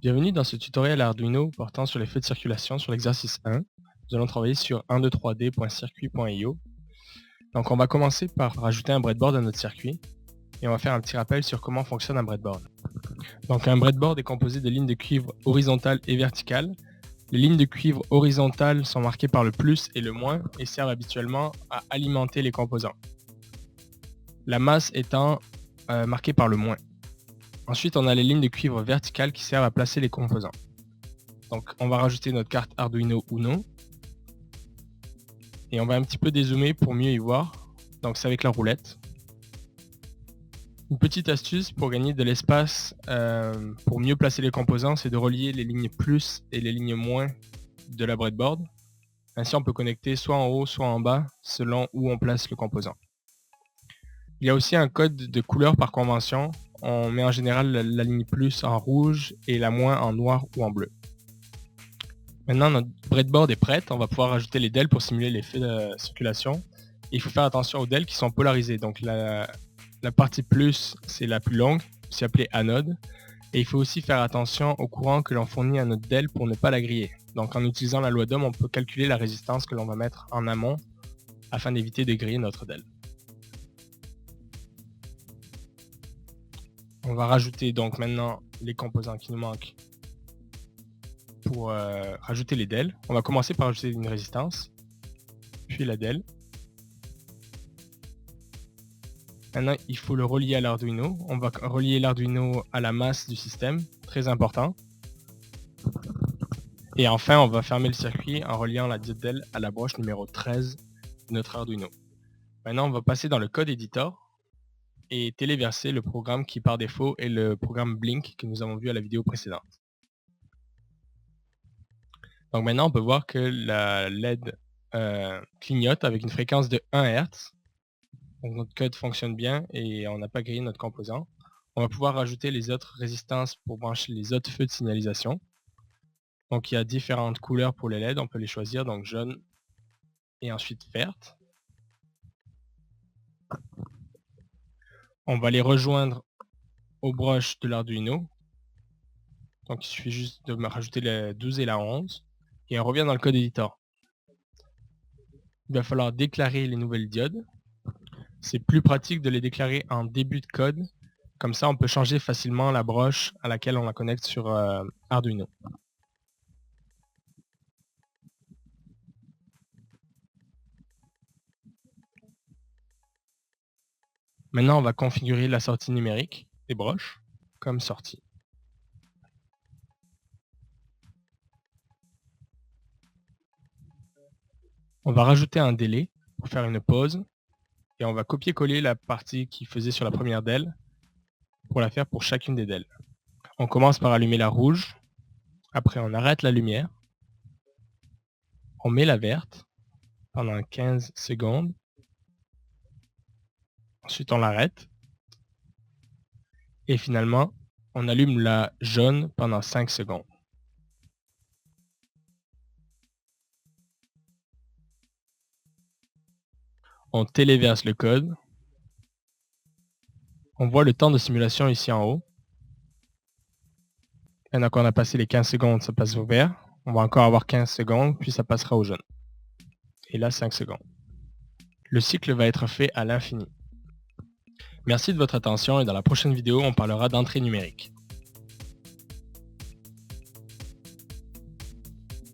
Bienvenue dans ce tutoriel Arduino portant sur les feux de circulation sur l'exercice 1. Nous allons travailler sur 123d.circuit.io. Donc on va commencer par rajouter un breadboard à notre circuit et on va faire un petit rappel sur comment fonctionne un breadboard. Donc un breadboard est composé de lignes de cuivre horizontales et verticales. Les lignes de cuivre horizontales sont marquées par le plus et le moins et servent habituellement à alimenter les composants. La masse étant marquée par le moins. Ensuite, on a les lignes de cuivre verticales qui servent à placer les composants. Donc, on va rajouter notre carte Arduino Uno. Et on va un petit peu dézoomer pour mieux y voir. Donc, c'est avec la roulette. Une petite astuce pour gagner de l'espace, pour mieux placer les composants, c'est de relier les lignes plus et les lignes moins de la breadboard. Ainsi, on peut connecter soit en haut, soit en bas, selon où on place le composant. Il y a aussi un code de couleur par convention. On met en général la ligne plus en rouge et la moins en noir ou en bleu. Maintenant, notre breadboard est prête. On va pouvoir rajouter les DEL pour simuler les feux de circulation. Et il faut faire attention aux DEL qui sont polarisés. Donc la partie plus, c'est la plus longue, c'est appelée anode. Et il faut aussi faire attention au courant que l'on fournit à notre DEL pour ne pas la griller. Donc en utilisant la loi d'Ohm, on peut calculer la résistance que l'on va mettre en amont afin d'éviter de griller notre DEL. On va rajouter donc maintenant les composants qui nous manquent pour rajouter les DEL. On va commencer par ajouter une résistance, puis la DEL. Maintenant, il faut le relier à l'Arduino. On va relier l'Arduino à la masse du système, très important. Et enfin, on va fermer le circuit en reliant la diode DEL à la broche numéro 13 de notre Arduino. Maintenant, on va passer dans le code editor et téléverser le programme qui par défaut est le programme Blink que nous avons vu à la vidéo précédente. Donc maintenant, on peut voir que la LED clignote avec une fréquence de 1 Hz. Donc notre code fonctionne bien et on n'a pas grillé notre composant. On va pouvoir rajouter les autres résistances pour brancher les autres feux de signalisation. Donc il y a différentes couleurs pour les LED, on peut les choisir, donc jaune et ensuite verte. On va les rejoindre aux broches de l'Arduino. Donc il suffit juste de me rajouter la 12 et la 11. Et on revient dans le code editor. Il va falloir déclarer les nouvelles diodes. C'est plus pratique de les déclarer en début de code. Comme ça, on peut changer facilement la broche à laquelle on la connecte sur Arduino. Maintenant, on va configurer la sortie numérique des broches comme sortie. On va rajouter un délai pour faire une pause et on va copier-coller la partie qui faisait sur la première DEL pour la faire pour chacune des DEL. On commence par allumer la rouge, après on arrête la lumière, on met la verte pendant 15 secondes, ensuite on l'arrête et finalement on allume la jaune pendant 5 secondes. On téléverse le code. On voit le temps de simulation ici en haut. Maintenant qu'on a passé les 15 secondes, ça passe au vert. On va encore avoir 15 secondes, puis ça passera au jaune. Et là, 5 secondes. Le cycle va être fait à l'infini. Merci de votre attention et dans la prochaine vidéo, on parlera d'entrée numérique.